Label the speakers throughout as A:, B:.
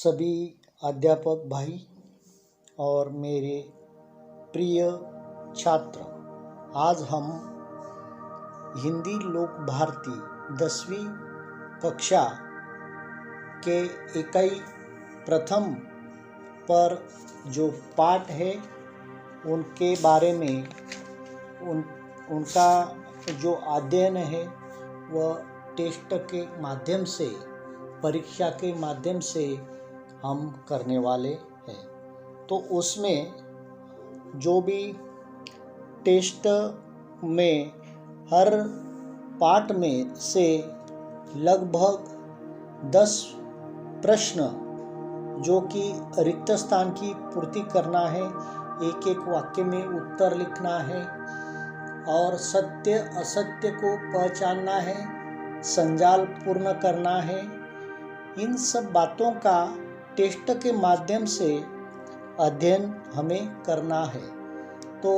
A: सभी अध्यापक भाई और मेरे प्रिय छात्र, आज हम हिंदी लोक भारती 10वीं कक्षा के इकाई प्रथम पर जो पाठ है उनके बारे में उनका जो अध्ययन है वह टेस्ट के माध्यम से, परीक्षा के माध्यम से हम करने वाले हैं। तो उसमें जो भी टेस्ट में हर पाठ में से लगभग 10 प्रश्न जो कि रिक्त स्थान की पूर्ति करना है, एक एक वाक्य में उत्तर लिखना है और सत्य असत्य को पहचानना है, संजाल पूर्ण करना है। इन सब बातों का टेस्ट के माध्यम से अध्ययन हमें करना है। तो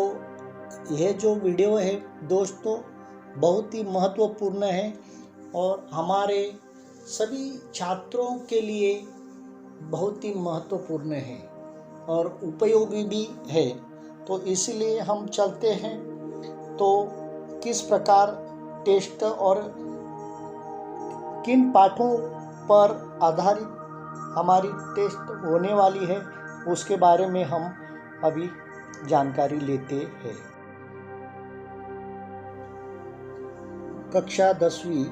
A: यह जो वीडियो है दोस्तों बहुत ही महत्वपूर्ण है और हमारे सभी छात्रों के लिए बहुत ही महत्वपूर्ण है और उपयोगी भी है। तो इसलिए हम चलते हैं। तो किस प्रकार टेस्ट और किन पाठों पर आधारित हमारी टेस्ट होने वाली है उसके बारे में हम अभी जानकारी लेते हैं। कक्षा 10वीं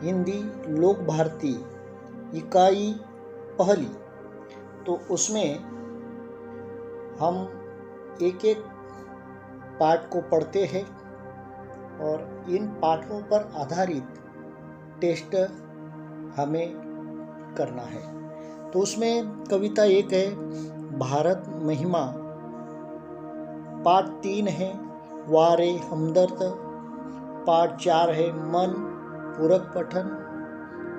A: हिंदी लोक भारती इकाई पहली, तो उसमें हम एक एक पाठ को पढ़ते हैं और इन पाठों पर आधारित टेस्ट हमें करना है। तो उसमें कविता एक है भारत महिमा, पाठ 3 है वारे हमदर्द, पाठ 4 है मन पूरक पठन,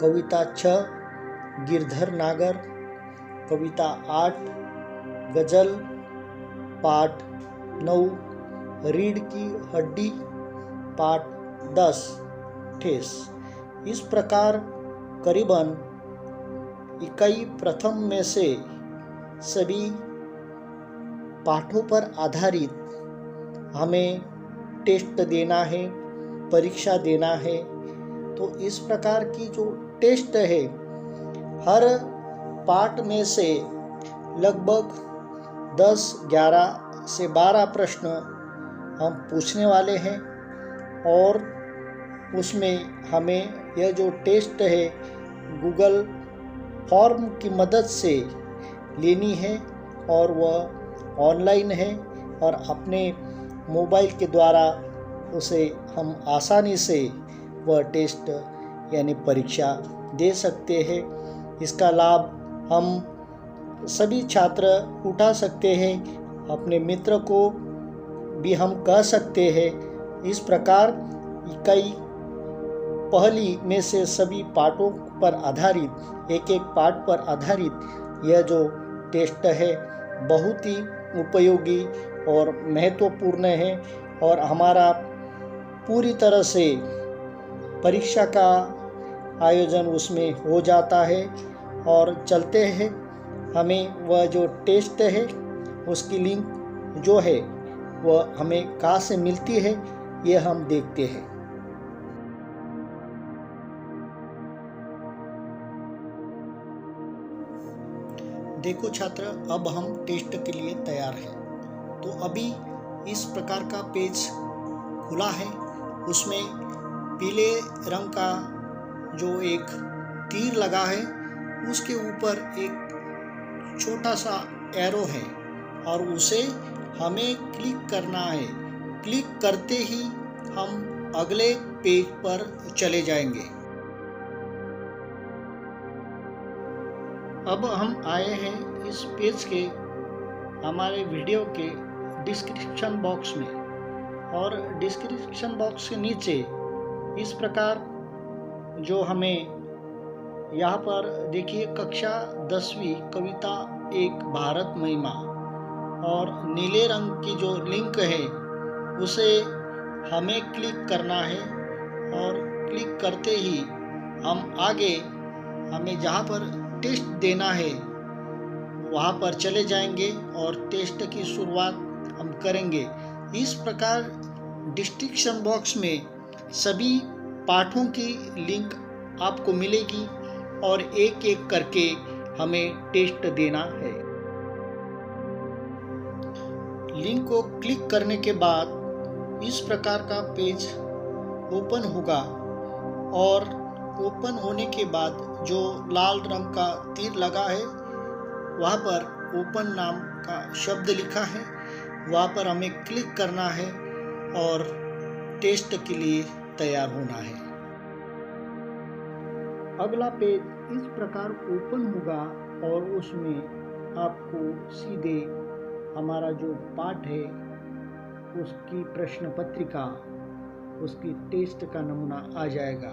A: कविता 6 गिरधर नागर, कविता 8 गजल, पाठ 9 रीढ़ की हड्डी, पाठ 10 ठेस। इस प्रकार करीबन इकाई प्रथम में से सभी पाठों पर आधारित हमें टेस्ट देना है, परीक्षा देना है। तो इस प्रकार की जो टेस्ट है हर पाठ में से लगभग 10, 11 से 12 प्रश्न हम पूछने वाले हैं और उसमें हमें यह जो टेस्ट है गूगल फॉर्म की मदद से लेनी है और वह ऑनलाइन है और अपने मोबाइल के द्वारा उसे हम आसानी से वह टेस्ट यानी परीक्षा दे सकते हैं। इसका लाभ हम सभी छात्र उठा सकते हैं, अपने मित्र को भी हम कह सकते हैं। इस प्रकार इकाई पहली में से सभी पाठों पर आधारित, एक एक पाठ पर आधारित यह जो टेस्ट है बहुत ही उपयोगी और महत्वपूर्ण है और हमारा पूरी तरह से परीक्षा का आयोजन उसमें हो जाता है। और चलते हैं, हमें वह जो टेस्ट है उसकी लिंक जो है वह हमें कहाँ से मिलती है ये हम देखते हैं। देखो छात्र, अब हम टेस्ट के लिए तैयार हैं। तो अभी इस प्रकार का पेज खुला है, उसमें पीले रंग का जो एक तीर लगा है उसके ऊपर एक छोटा सा एरो है और उसे हमें क्लिक करना है। क्लिक करते ही हम अगले पेज पर चले जाएंगे। अब हम आए हैं इस पेज के हमारे वीडियो के डिस्क्रिप्शन बॉक्स में और डिस्क्रिप्शन बॉक्स के नीचे इस प्रकार जो हमें यहाँ पर देखिए कक्षा 10वीं कविता 1 भारत महिमा और नीले रंग की जो लिंक है उसे हमें क्लिक करना है और क्लिक करते ही हम आगे हमें जहाँ पर टेस्ट देना है वहाँ पर चले जाएंगे और टेस्ट की शुरुआत हम करेंगे। इस प्रकार डिस्क्रिप्शन बॉक्स में सभी पाठों की लिंक आपको मिलेगी और एक एक करके हमें टेस्ट देना है। लिंक को क्लिक करने के बाद इस प्रकार का पेज ओपन होगा और ओपन होने के बाद जो लाल रंग का तीर लगा है वहाँ पर ओपन नाम का शब्द लिखा है, वहाँ पर हमें क्लिक करना है और टेस्ट के लिए तैयार होना है। अगला पेज इस प्रकार ओपन होगा और उसमें आपको सीधे हमारा जो पाठ है उसकी प्रश्न पत्रिका, उसकी टेस्ट का नमूना आ जाएगा।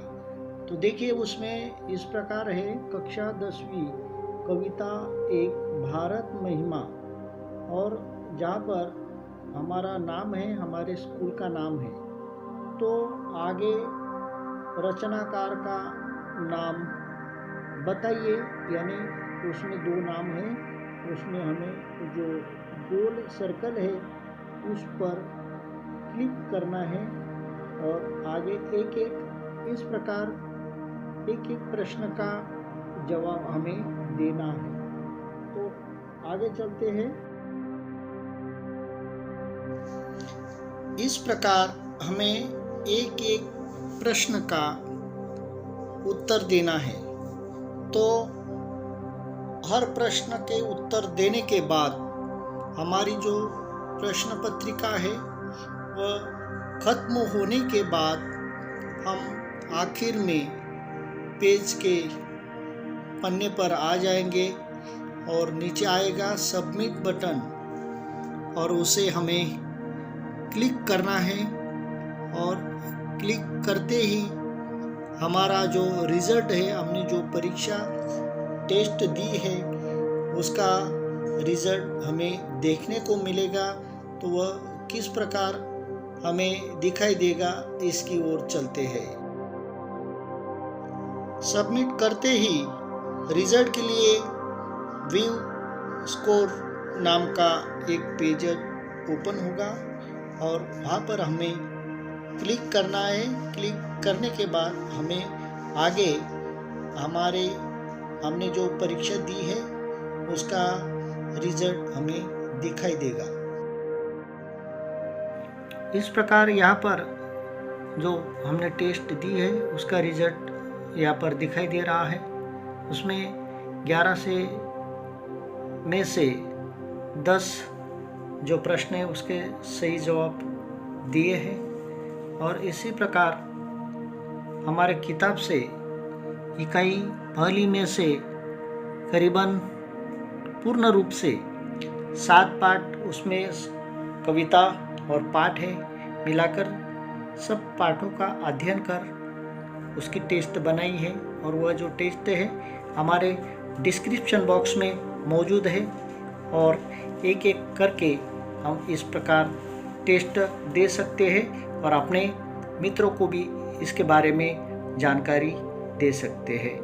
A: तो देखिए उसमें इस प्रकार है, कक्षा 10वीं कविता 1 भारत महिमा, और जहाँ पर हमारा नाम है, हमारे स्कूल का नाम है। तो आगे रचनाकार का नाम बताइए, यानी उसमें 2 नाम हैं, उसमें हमें जो गोल सर्कल है उस पर क्लिक करना है और आगे एक एक इस प्रकार एक एक प्रश्न का जवाब हमें देना है। तो आगे चलते हैं। इस प्रकार हमें एक एक प्रश्न का उत्तर देना है। तो हर प्रश्न के उत्तर देने के बाद हमारी जो प्रश्न पत्रिका है वह खत्म होने के बाद हम आखिर में पेज के पन्ने पर आ जाएंगे और नीचे आएगा सबमिट बटन और उसे हमें क्लिक करना है और क्लिक करते ही हमारा जो रिज़ल्ट है, हमने जो परीक्षा टेस्ट दी है उसका रिज़ल्ट हमें देखने को मिलेगा। तो वह किस प्रकार हमें दिखाई देगा इसकी ओर चलते हैं। सबमिट करते ही रिज़ल्ट के लिए व्यू स्कोर नाम का एक पेज ओपन होगा और वहाँ पर हमें क्लिक करना है। क्लिक करने के बाद हमें आगे हमने जो परीक्षा दी है उसका रिज़ल्ट हमें दिखाई देगा। इस प्रकार यहाँ पर जो हमने टेस्ट दी है उसका रिज़ल्ट यहाँ पर दिखाई दे रहा है। उसमें 11 में से 10 जो प्रश्न है उसके सही जवाब दिए हैं और इसी प्रकार हमारे किताब से इकाई पहली में से करीबन पूर्ण रूप से 7 पाठ, उसमें कविता और पाठ है, मिलाकर सब पाठों का अध्ययन कर उसकी टेस्ट बनाई है और वह जो टेस्ट है हमारे डिस्क्रिप्शन बॉक्स में मौजूद है और एक एक करके हम इस प्रकार टेस्ट दे सकते हैं और अपने मित्रों को भी इसके बारे में जानकारी दे सकते हैं।